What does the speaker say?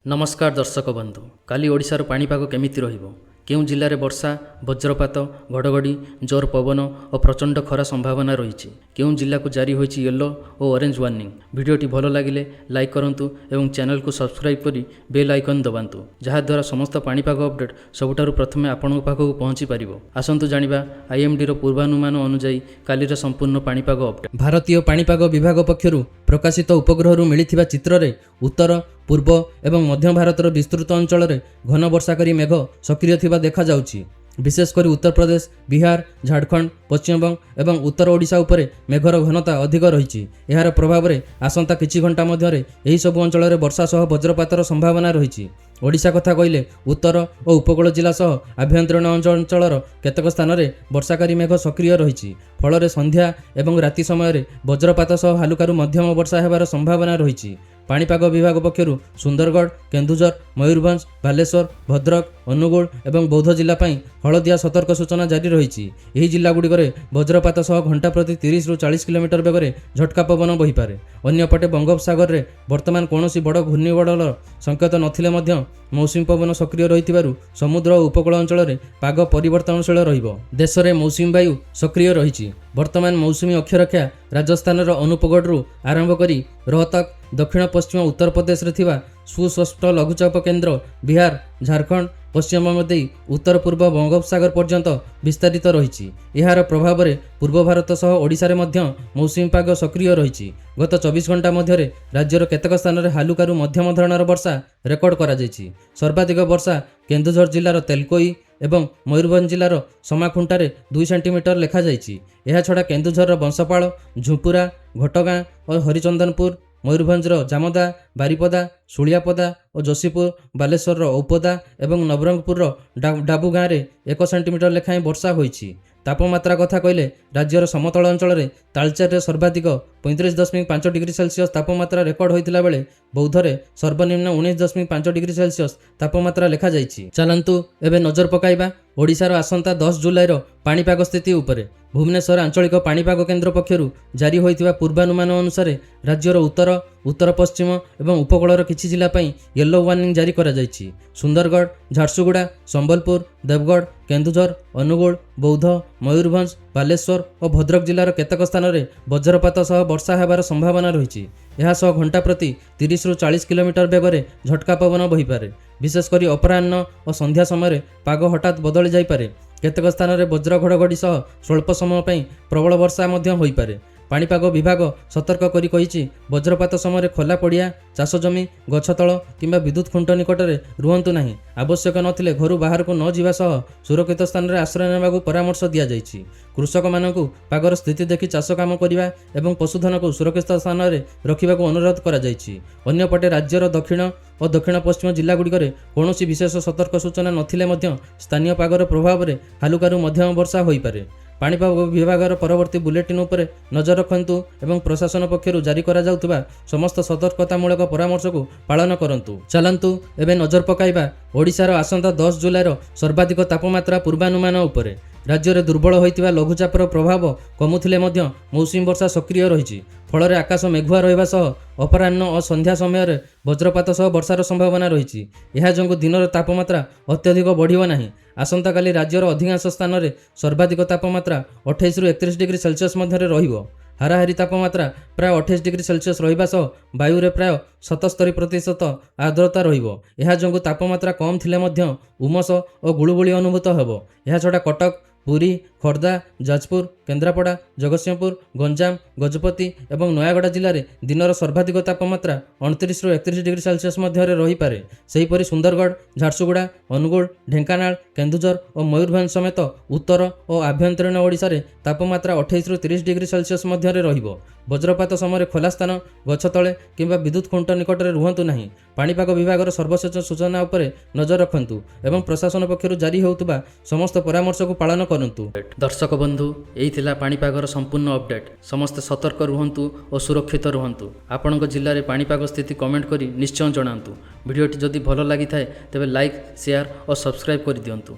नमस्कार दर्शक बंधु काली ओडिशार पाणीपाग केमिति रहिबो केउं जिल्लारे वर्षा वज्रपात घड़घड़ी जोर पवन और प्रचंड खरा संभावना रही केउं जिल्ला को जारी होइछि येलो और ऑरेंज वार्निंग। भिडियोटी भल लागिले लाइक करंतु एवं चैनल को सब्सक्राइब करी बेल आइकन दबांतु जहा द्वारा समस्त पाणीपाग अपडेट सबुठारु प्रथमे आपनक पाखकु पहुंची पारिबो। आसंतु जानिबा आईएमडी रो पूर्वानुमान अनुसार कालीर संपूर्ण पाणीपाग अपडेट। भारतीय पाणीपाग विभाग पक्षरु प्रकाशित उपग्रहरु मिलिथिबा चित्ररे उत्तर पूर्व एवं मध्य भारतर विस्तृत अंचल में घन वर्षाकारी मेघ सक्रिय थिबा देखा जाउछि। विशेषकर उत्तर प्रदेश, बिहार, झारखंड, पश्चिमबंग एवं उत्तर ओडिशा उपरे मेघर घनता अधिक रही। यार प्रभाव में आसंता किछि घंटा मध्यरे एही सबु अंचल में वर्षा सह वज्रपातर संभावना रही। ओडिशा कथा कहले उत्तर और उपकूल जिला सह आभ्यंतरीण अंचल केतक स्थान में वर्षाकारी मेघ सक्रिय रही। फल संध्या एवं राति समय वज्रपात सह हालुकारु मध्यम वर्षा हेबार संभावना रही। पाणीपाग विभाग पक्षरु सुंदरगढ़, केन्दुझर, मयूरभंज, बालेश्वर, भद्रक, अनुगुल एवं बौद्ध जिला हलदिया सतर्क सूचना जारी रही। यही जिलागुड़िकर वज्रपात सह घंटा प्रति 30 ରୁ 40 किलोमीटर बेगर झटका पवन बहीपे। अन्यपटे बंगोपसागर में वर्तमान कौन बड़ घूर्णिबड़र संकेत नथिले मध्य मौसुमी पवन सक्रिय रही समुद्र और उपकूल अंचल में पाग परिवर्तनशील रहिबो। देश में मौसुमी वायु सक्रिय रही। वर्तमान मौसुमी अक्षरेखा राजस्थान अनुपगढ़ आरंभ करी रोहतक, दक्षिण पश्चिम उत्तर प्रदेश रे थिबा सुस्पष्ट लघुचाप केन्द्र बिहार, झारखंड, पश्चिम बंग उत्तर पूर्व बंगोपसागर पर्यंत विस्तारित रही। यार प्रभाव में पूर्व भारत सह ओडिशा रे मध्य मौसुमी पाग सक्रिय रही। गत 24 घंटा मध्य राज्यर केतक स्थान में हालुकारु मध्यम धरणर वर्षा रेकर्ड करा जायछि। सर्वाधिक वर्षा केन्दुझर जिलार तेलकोई एवं मयूरभंज जिलार समाखुंटारे 2 सेंटीमीटर लेखा जायछि। एहा छड़ा केन्दुझर बंशपाल, झुंपुरा, घटगाँ और हरिचंदनपुर, मयूरभंजर जामदा, बारिपदा, सुलियापदा और जोशीपुर, बालेश्वर औपदा एवं नवरंगपुर डाबू गाँव में 1 सेंटीमीटर लेखाएं वर्षा होइछि। तापमात्रा कथा कहले राज्यर समतल अंचल में तालचेर सर्वाधिक 35.5 डिग्री सेल्सियस तापमात्रा रेकर्ड होइतिला बेले बौद्धरे सर्वनिम्न 19.5 डिग्री सेल्सियस तापमात्रा लेखा जाइछि। चलंतु एबे नजर पकाइबा ओडिशार आसंता 10 जुलाईर पाणीपाग स्थिति उपरे। भुवनेश्वर आंचलिक पाणीपाग केन्द्र पक्षरु जारी होइतिबा पूर्वानुमान अनुसार राज्यर उत्तर, उत्तर पश्चिम एवं उपकूलर किछि जिला पई येलो वार्निंग जारी करा जाइछि। सुंदरगढ़, झारसुगुड़ा, संबलपुर, देवगढ़, केन्दुझर, अनुगुल, बौद्ध, मयूरभंज, बालेश्वर और भद्रक जिलार केतक स्थान में वज्रपात सह वर्षा हेबार संभावना रही। यह सह घंटा प्रति 30 ରୁ 40 किलोमीटर बेगर झटका पवन बहीपे। विशेषकर अपराह्न और संध्या समय पाग हठात बदली जाइपे। केतक स्थान में वज्र घड़घड़ी सह स्वल्प समय पर प्रबल वर्षा होइपे। पाणीपाग विभाग सतर्क करी कहिछि वज्रपात समय खोला पड़िया, चाष जमी, गछतल किंबा विद्युत खुंट निकट में रुहंतु नहीं। आवश्यक नथिले घर बाहर को न जिबा सह सुरक्षित स्थान में आश्रय नेबाकू परामर्श दिया जाइछि। कृषक मानकू पागर स्थिति देखि चाष काम करिबा एवं पशुधन को सुरक्षित स्थान में रखिबाकू अनुरोध करा जाइछि। अन्यपटे राज्यर दक्षिण और दक्षिण पश्चिम जिलागुड़िकर कौनसी विशेष सतर्क सूचना नथिले मध्य स्थानीय पागर प्रभाव में हालुकारु मध्यम वर्षा होइपारे। पाणीपाग विभागर परवर्ती बुलेटिन उपरे नजर रखंतु एवं प्रशासन पक्षरु जारी करा जाउतबा समस्त सतर्कतामूलक परामर्श को पालन करंतु। चलंतु एबे नजर पकाइबा ओडिशार आसंता 10 जुलाईर सर्वाधिक तापमात्रा पूर्वानुमान उपरे। राज्य में दुर्बल होइतिबा लघुचापर प्रभाव कमुथिले मध्य मौसुमी वर्षा सक्रिय रही। फल आकाश मेघुआ रहिबा सह अपराह्न और संध्या समय वज्रपात सह वर्षार संभावना रही। यह जोंगु दिनर तापमात्रा अत्यधिक बढ़िबो नाही। आसंता काली राज्यर अधिकांश स्थान में सर्वाधिक तापमात्रा 28 ରୁ 31 डिग्री सेल्सियस मध्य रहिबो। हाराहारी तापमात्रा प्राय 28 डिग्री सेल्सियस रहिबा सह वायुरे प्राय 77% आर्द्रता रहिबो। यह जोंगु तापमात्रा कम थिले मध्य उमस और गुळुगुळी अनुभूत हेबो। यह छडा कटक, पुरी, खोर्धा, जाजपुर, केन्द्रापड़ा, जगतसिंहपुर, गंजाम, गजपति एवं नयागढ़ जिले में दिनर सर्वाधिक तापमात्रा 29 ରୁ 31 डिग्री सेल्सियस मध्य रहीपे। सेहीपरि सुंदरगढ़, झारसुगुड़ा, अनुगुल, ढेंकानाल, केन्दुझर और मयूरभंज समेत उत्तर और आभ्यंतरीण ओडिशा रे तापमात्रा 28 ରୁ 30 डिग्री सेल्सियस मध्य रहिबो। वज्रपात समय खोला स्थान, गछ तले किंबा विद्युत खुंट निकट में रुहंतु नहीं। पाणीपाग विभागर सर्वशेष सूचना उपरे नजर रखंतु एवं प्रशासन पक्षरु जारी होउतबा समस्त परामर्श को पालन करंतु। दर्शक बंधु यही थिला पाणीपागर संपूर्ण अपडेट। समस्त सतर्क रुहंतु और सुरक्षित रुहंतु। आपणक जिल्ला रे पाणीपाग स्थिति कमेंट करी निश्चय जणांतु। भिडियोटी जदि भल लागि थाए तेबे लाइक, शेयर और सब्सक्राइब कर दियंतु।